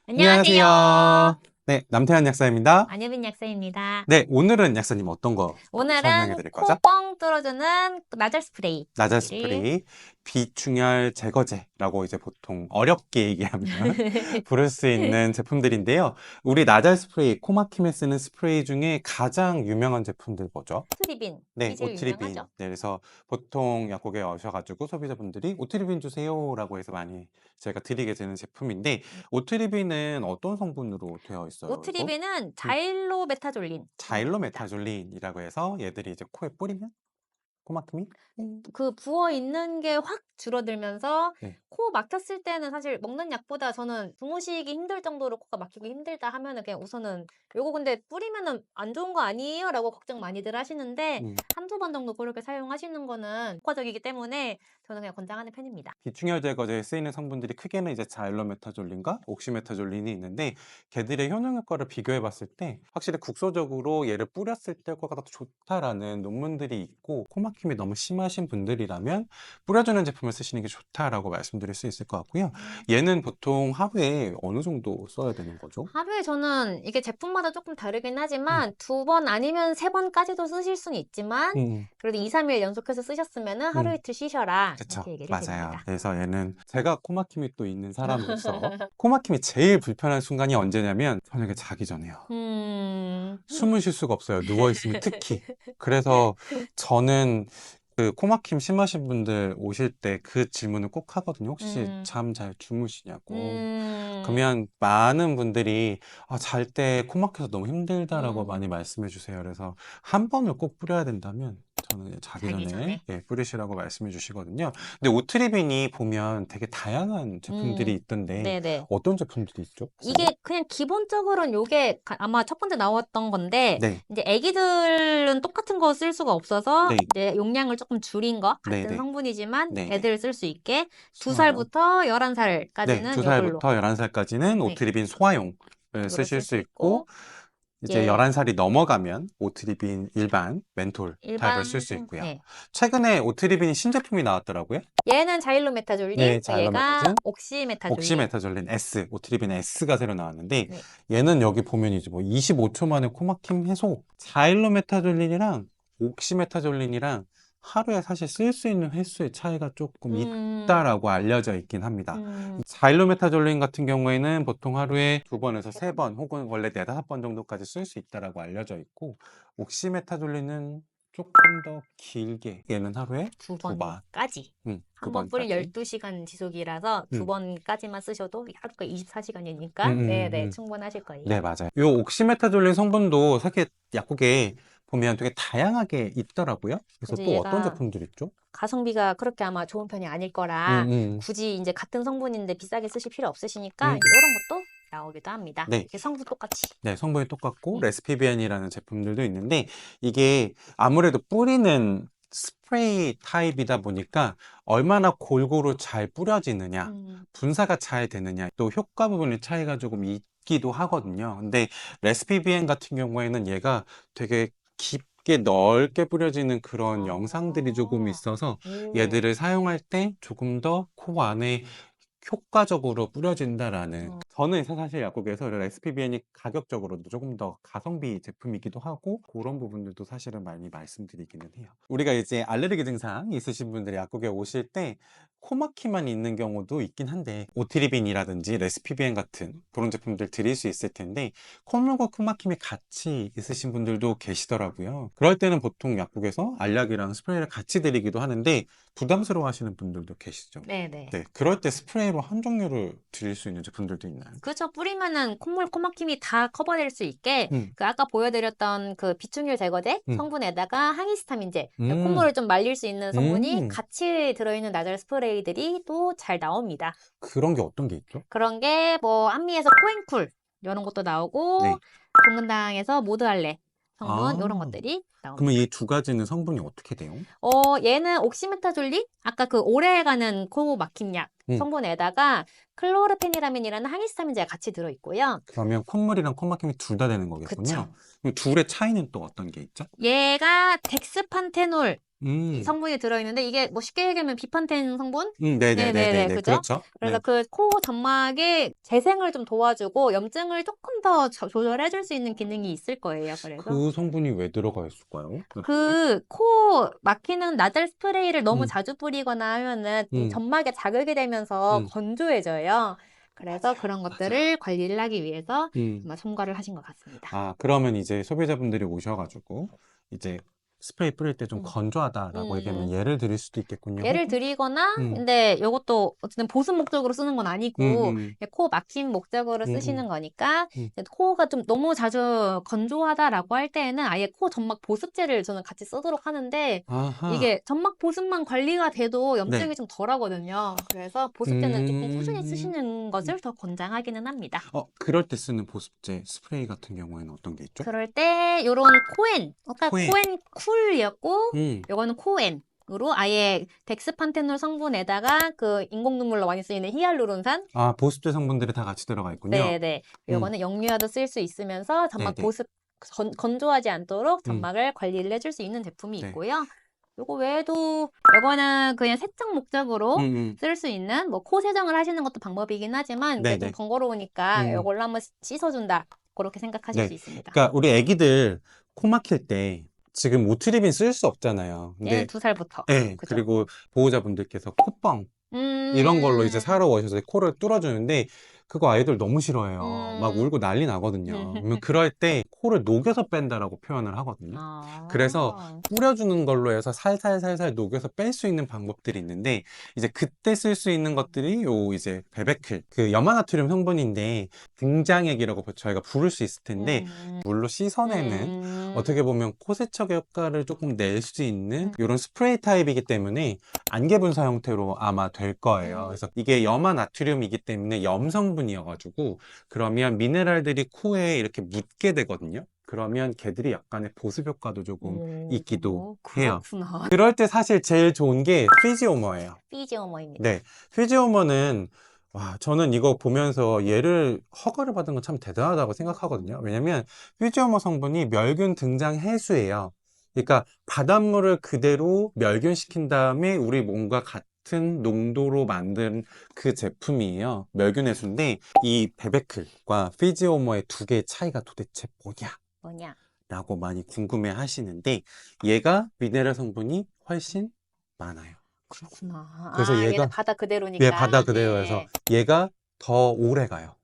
안녕하세요. 네, 남태현 약사입니다. 안유빈 약사입니다. 네, 오늘은 약사님 어떤 거 설명해 오늘은 드릴 코 거죠? 뻥 뚫어주는 나잘 스프레이를 나잘 스프레이 비충혈 제거제라고 이제 보통 어렵게 얘기하면 부를 수 있는 제품들인데요. 우리 나잘 스프레이, 코 막힘에 쓰는 스프레이 중에 가장 유명한 제품들 뭐죠? 오트리빈이 네, 제일 오트리빈. 유명하죠. 네, 그래서 보통 약국에 오셔가지고 소비자분들이 오트리빈 주세요라고 해서 많이 제가 드리게 되는 제품인데, 오트리빈은 어떤 성분으로 되어 있어요, 이거? 오트리빈은 음, 자일로메타졸린이라고 합니다. 자일로메타졸린이라고 해서 얘들이 이제 코에 뿌리면 코 막힘이 그 부어 있는 게 확 줄어들면서 네. 코 막혔을 때는 사실 먹는 약보다 저는 주무시기 힘들 정도로 코가 막히고 힘들다 하면은 그냥 우선은 요거 근데 뿌리면은 안 좋은 거 아니에요? 라고 걱정 많이들 하시는데 음, 한두 번 정도 그렇게 사용하시는 거는 효과적이기 때문에 저는 그냥 권장하는 편입니다. 비충혈 제거제에 쓰이는 성분들이 크게는 이제 자일로메타졸린과 옥시메타졸린이 있는데, 걔들의 효능 효과를 비교해 봤을 때 확실히 국소적으로 얘를 뿌렸을 때 효과가 더 좋다라는 논문들이 있고, 코 막힘이 너무 심하신 분들이라면 뿌려주는 제품을 쓰시는 게 좋다라고 말씀드릴 수 있을 것 같고요. 얘는 보통 하루에 어느 정도 써야 되는 거죠? 하루에 저는 이게 제품마다 조금 다르긴 음, 하지만 두 번 아니면 세 번까지도 쓰실 수는 있지만 음, 그래도 2, 3일 연속해서 쓰셨으면은 하루 음. 이틀 쉬셔라 그쵸. 이렇게 얘기를 맞아요. 드립니다. 그래서 얘는 제가 코막힘이 또 있는 사람으로서 코막힘이 제일 불편한 순간이 언제냐면 저녁에 자기 전에요. 음, 숨을 쉴 수가 없어요. 누워있으면 특히. 그래서 저는 그 코막힘 심하신 분들 오실 때 그 질문을 꼭 하거든요. 혹시 음, 잠 잘 주무시냐고. 음, 그러면 많은 분들이 잘 때 코 막혀서 너무 힘들다라고 음, 많이 말씀해 주세요. 그래서 한 번을 꼭 뿌려야 된다면 저는 자기 자기 전에 전에. 뿌리시라고 말씀해 주시거든요. 근데 오트리빈이 보면 되게 다양한 제품들이 있던데 네네. 어떤 제품들이 있죠? 이게 그냥 기본적으로는 요게 아마 첫 번째 나왔던 건데 네, 이제 애기들은 똑같은 거 쓸 수가 없어서 네, 이제 용량을 조금 줄인 거 네, 같은 네, 성분이지만 네, 네. 애들 쓸 수 있게 소화용. 2살부터 네, 11살까지는 요걸로 2살부터 11살까지는 네, 오트리빈 소화용을 이거로 쓰실 쓸 수 수 있고, 있고 이제 예 11살이 넘어가면 오트리빈 일반 멘톨 타입을 쓸 일반 수 있고요. 네. 최근에 오트리빈이 신제품이 나왔더라고요. 얘는 자일로메타졸린, 네, 그러니까 얘가 자일로메타진, 옥시메타졸린. 옥시메타졸린 S, 오트리빈 S가 새로 나왔는데, 네. 얘는 여기 보면 이제 뭐 25초 만에 코막힘 해소. 자일로메타졸린이랑 옥시메타졸린이랑 하루에 사실 쓸 수 있는 횟수의 차이가 조금 음, 있다라고 알려져 있긴 합니다. 음, 자일로메타졸린 같은 경우에는 보통 하루에 2번에서 3번 혹은 원래 4-5번 정도까지 쓸 수 있다라고 알려져 있고, 옥시메타졸린은 조금 더 길게, 얘는 하루에 두 2번, 번까지. 한 번 뿌린 2번까지. 12시간 지속이라서 두 음, 번까지만 쓰셔도 하루가 음, 24시간이니까 음, 네네 음. 충분하실 거예요. 네, 맞아요. 요 옥시메타졸린 성분도 사실 약국에 보면 되게 다양하게 있더라고요. 그래서 이제 또 어떤 얘가 제품들 있죠? 가성비가 그렇게 아마 좋은 편이 아닐 거라 음, 굳이 이제 같은 성분인데 비싸게 쓰실 필요 없으시니까 음. 이런 것도 나오기도 합니다. 네. 이게 성분 똑같이. 네, 성분이 똑같고, 음. 레스피비안이라는 제품들도 있는데, 이게 아무래도 뿌리는 스프레이 타입이다 보니까 얼마나 골고루 잘 뿌려지느냐, 음. 분사가 잘 되느냐, 또 효과 부분의 차이가 조금 있기도 하거든요. 근데 레스피비안 같은 경우에는 얘가 되게 깊게 넓게 뿌려지는 그런 영상들이 조금 아. 있어서 오. 얘들을 사용할 때 조금 더 코 안에 효과적으로 뿌려진다라는. 어. 저는 사실 약국에서 SPBN이 가격적으로도 조금 더 가성비 제품이기도 하고 그런 부분들도 사실은 많이 말씀드리기는 해요. 우리가 이제 알레르기 증상 있으신 분들이 약국에 오실 때 코막힘만 있는 경우도 있긴 한데 오트리빈이라든지 레스피비엔 같은 그런 제품들 드릴 수 있을 텐데 콧물과 코막힘이 같이 있으신 분들도 계시더라고요. 그럴 때는 보통 약국에서 알약이랑 스프레이를 같이 드리기도 하는데 부담스러워 하시는 분들도 계시죠. 네네. 네, 그럴 때 스프레이로 한 종류를 드릴 수 있는 제품들도 있나요? 그렇죠. 뿌리면은 콧물, 코막힘이 다 커버될 수 있게 음, 그 아까 보여드렸던 그 비충혈 제거제 음, 성분에다가 항히스타민제, 음, 콧물을 좀 말릴 수 있는 성분이 음. 같이 들어있는 나잘 스프레이들이 또 잘 나옵니다. 그런 게 어떤 게 있죠? 그런 게 뭐 안미에서 코앤쿨 이런 것도 나오고 네. 동근당에서 모드알레 성분 이런 아, 것들이 그러면 나옵니다. 이 두 가지는 성분이 어떻게 돼요? 얘는 옥시메타졸린 아까 그 오래가는 코 막힘 약 음, 성분에다가 클로르페니라민이라는 항히스타민제가 같이 들어있고요. 그러면 콧물이랑 콧막힘이 둘 다 되는 그쵸. 거겠군요. 그럼 둘의 차이는 또 어떤 게 있죠? 얘가 덱스판테놀 성분이 들어있는데 이게 뭐 쉽게 얘기하면 비판텐 성분? 네네네, 네네네네네. 그죠? 그렇죠. 그래서 네. 그 코 점막의 재생을 좀 도와주고 염증을 조금 더 조절해줄 수 있는 기능이 있을 거예요. 그래서 그 성분이 왜 들어가 있을까요? 그 코 막히는 나잘 스프레이를 너무 음, 자주 뿌리거나 하면은 이 음, 점막에 자극이 되면서 음. 건조해져요. 그래서 맞아요. 그런 맞아. 것들을 관리를 하기 위해서 음. 정말 첨가를 하신 것 같습니다. 아, 그러면 이제 소비자분들이 오셔가지고, 이제 스프레이 뿌릴 때 좀 음. 건조하다라고 얘기하면 예를 드릴 수도 있겠군요. 예를 혹은? 드리거나 음, 근데 이것도 어쨌든 보습 목적으로 쓰는 건 아니고 음, 그냥 코 막힘 목적으로 음, 쓰시는 거니까 음. 이제 코가 좀 너무 자주 건조하다라고 할 때에는 아예 코 점막 보습제를 저는 같이 쓰도록 하는데 아하. 이게 점막 보습만 관리가 돼도 네. 염증이 좀 덜하거든요. 그래서 보습제는 조금 꾸준히 음, 쓰시는 것을 더 권장하기는 합니다. 그럴 때 쓰는 보습제 스프레이 같은 경우에는 어떤 게 있죠? 그럴 때 요런 코엔, 아까 코에. 코엔 쿨이었고 음. 요거는 코엔으로 아예 덱스판테놀 성분에다가 그 인공 눈물로 많이 쓰이는 히알루론산 아, 보습제 성분들이 다 같이 들어가 있군요. 네네. 음. 요거는 영유아도 쓸 수 있으면서 점막 네네. 보습 건조하지 않도록 음. 점막을 관리를 해줄 수 있는 제품이 네. 있고요. 요거 외에도 요거는 그냥 세정 목적으로 음. 쓸 수 있는 뭐 코 세정을 하시는 것도 방법이긴 하지만 이게 좀 네네. 번거로우니까 음. 요걸로 한번 씻어준다. 그렇게 생각하실 네. 수 있습니다. 그러니까 우리 애기들 코 막힐 때 지금 오트리빈 쓸 수 없잖아요. 얘는 근데 2살부터. 예, 그죠? 그리고 보호자분들께서 콧뻥 이런 걸로 이제 음, 사러 오셔서 코를 뚫어주는데 그거 아이들 너무 싫어해요. 막 음, 울고 난리 나거든요. 그러면 그럴 때 코를 녹여서 뺀다라고 표현을 하거든요. 그래서 아, 뿌려주는 걸로 해서 살살살살 녹여서 뺄 수 있는 방법들이 있는데 이제 그때 쓸 수 있는 것들이 요 이제 베베클 그 염화나트륨 성분인데 등장액이라고 저희가 부를 수 있을 텐데 음, 물로 씻어내는 어떻게 음, 보면 코 세척 효과를 조금 낼 수 있는 음, 이런 스프레이 타입이기 때문에 안개 분사 형태로 아마 될 거예요. 그래서 이게 염화 나트륨이기 때문에 염 성분이어가지고 그러면 미네랄들이 코에 이렇게 묻게 되거든요. 그러면 걔들이 약간의 보습 효과도 조금 있기도 해요. 그렇구나. 그럴 때 사실 제일 좋은 게 피지오머예요. 피지어머입니다. 네, 피지오머는 와, 저는 이거 보면서 얘를 허가를 받은 건 참 대단하다고 생각하거든요. 왜냐면 피지오머 성분이 멸균 등장 해수예요. 그러니까 바닷물을 그대로 멸균시킨 다음에 우리 몸과 같은 농도로 만든 그 제품이에요. 멸균 해수인데 이 베베클과 피지오머의 두 개의 차이가 도대체 뭐냐? 뭐냐? 라고 많이 궁금해 하시는데 얘가 미네랄 성분이 훨씬 많아요. 그렇구나. 그래서 얘는 얘가 바다 얘 바다 그대로니까. 그대로여서 예. 얘가 더 오래 가요.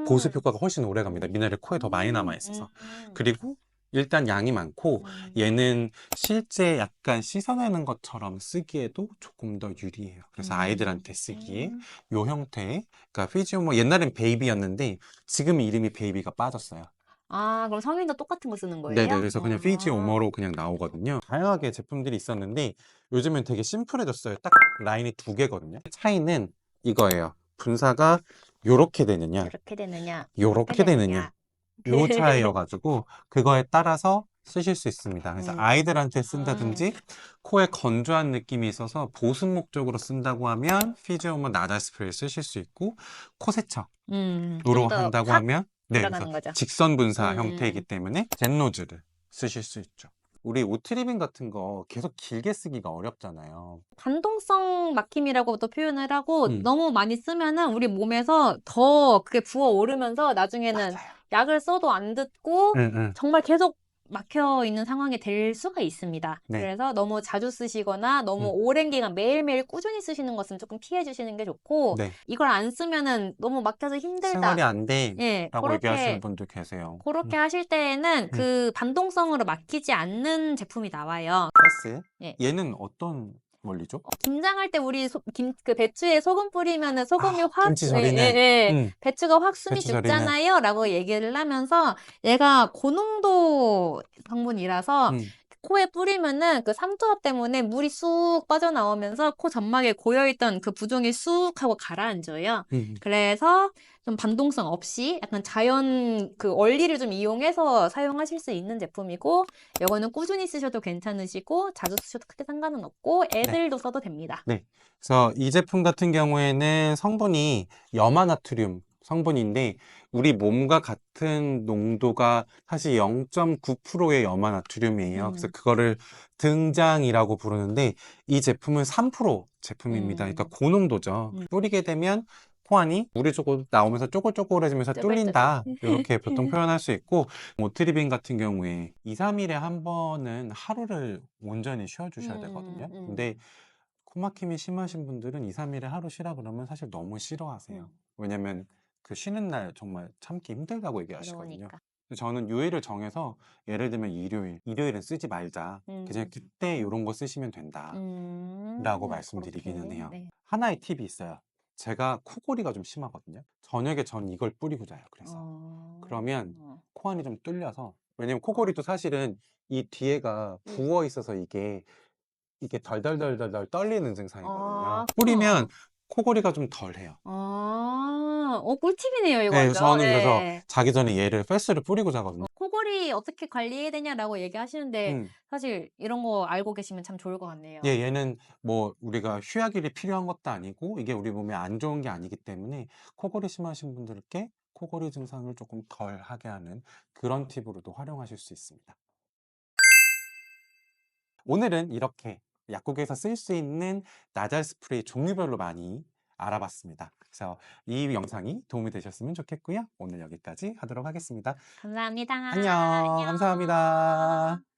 보습 음, 효과가 훨씬 오래 갑니다. 미네랄이 코에 더 많이 남아 음, 있어서. 그리고 일단 양이 많고 얘는 실제 약간 씻어내는 것처럼 쓰기에도 조금 더 유리해요. 그래서 아이들한테 쓰기에 요 형태의 그러니까 피지오모 옛날엔 베이비였는데 지금 이름이 베이비가 빠졌어요. 그럼 성인도 똑같은 거 쓰는 네네. 거예요? 그래서 그냥 피지오머로 그냥 나오거든요. 다양하게 제품들이 있었는데 요즘은 되게 심플해졌어요. 딱 라인이 두 개거든요. 차이는 이거예요. 분사가 요렇게 되느냐, 이렇게 되느냐? 이렇게 요렇게 되느냐. 되느냐? 요 차이여가지고 그거에 따라서 쓰실 수 있습니다. 그래서 아이들한테 쓴다든지 코에 건조한 느낌이 있어서 보습 목적으로 쓴다고 하면 피지오머 나다 스프레이 쓰실 수 있고 코 세척으로 좀 더 한다고 확 하면 네, 그래서 들어가는 거죠. 직선 분사 형태이기 음, 때문에 젠노즈를 쓰실 수 있죠. 우리 오트리빈 같은 거 계속 길게 쓰기가 어렵잖아요. 반동성 막힘이라고도 표현을 하고 음, 너무 많이 쓰면은 우리 몸에서 더 그게 부어오르면서 나중에는 맞아요. 약을 써도 안 듣고 응, 응. 정말 계속 막혀 있는 상황이 될 수가 있습니다. 네. 그래서 너무 자주 쓰시거나 너무 음, 오랜 기간 매일매일 꾸준히 쓰시는 것은 조금 피해 주시는 게 좋고 네. 이걸 안 쓰면은 너무 막혀서 생활이 힘들다. 안 돼. 예, 라고 얘기하시는 분들 계세요. 그렇게 하실 때에는 음. 그 반동성으로 막히지 않는 제품이 나와요. 패스. 예. 얘는 어떤 원리죠? 김장할 때 우리 그 배추에 소금 뿌리면은 소금이 확, 김치 예, 예, 절이는, 예. 배추가 확 숨이 배추 절이는, 죽잖아요. 라고 얘기를 하면서 얘가 고농도 성분이라서 음, 코에 뿌리면은 그 삼투압 때문에 물이 쑥 빠져나오면서 코 점막에 고여있던 그 부종이 쑥 하고 가라앉아요. 음. 그래서 좀 반동성 없이 약간 자연 그 원리를 좀 이용해서 사용하실 수 있는 제품이고 이거는 꾸준히 쓰셔도 괜찮으시고 자주 쓰셔도 크게 상관은 없고 네. 애들도 써도 됩니다. 네. 그래서 이 제품 같은 경우에는 성분이 염화나트륨 성분인데 우리 몸과 같은 농도가 사실 0.9%의 염화 나트륨이에요. 그래서 그거를 등장이라고 부르는데 이 제품은 3% 제품입니다. 그러니까 고농도죠. 뿌리게 되면 포안이 물이 조금 나오면서 쪼글쪼글해지면서 뚫린다. 이렇게 보통 표현할 수 있고 모트리빈 같은 경우에 2, 3일에 한 번은 하루를 온전히 쉬어주셔야 되거든요. 근데 코막힘이 심하신 분들은 2, 3일에 하루 쉬라 그러면 사실 너무 싫어하세요. 왜냐면 그 쉬는 날 정말 참기 힘들다고 얘기하시거든요. 그러니까. 저는 요일을 정해서 예를 들면 일요일은 쓰지 말자. 그냥 그때 이런 거 쓰시면 된다. 라고 말씀드리기는 그렇게. 해요. 네. 하나의 팁이 있어요. 제가 코골이가 좀 심하거든요. 저녁에 전 이걸 뿌리고 자요. 그래서 그러면 코안이 좀 뚫려서 왜냐면 코골이도 사실은 이 뒤에가 부어 있어서 이게 덜덜덜덜덜 떨리는 증상이거든요. 뿌리면 코골이가 좀 덜해요. 꿀팁이네요, 이거 네, 완전. 저는 그래서 예. 자기 전에 얘를 패스를 뿌리고 자거든요. 코골이 어떻게 관리해야 되냐라고 얘기하시는데 음. 사실 이런 거 알고 계시면 참 좋을 것 같네요. 예, 얘는 뭐 우리가 휴야길이 필요한 것도 아니고 이게 우리 몸에 안 좋은 게 아니기 때문에 코골이 심하신 분들께 코골이 증상을 조금 덜 하게 하는 그런 팁으로도 활용하실 수 있습니다. 오늘은 이렇게 약국에서 쓸 수 있는 나잘 스프레이 종류별로 많이 알아봤습니다. 그래서 이 영상이 도움이 되셨으면 좋겠고요. 오늘 여기까지 하도록 하겠습니다. 감사합니다. 안녕. 안녕. 감사합니다.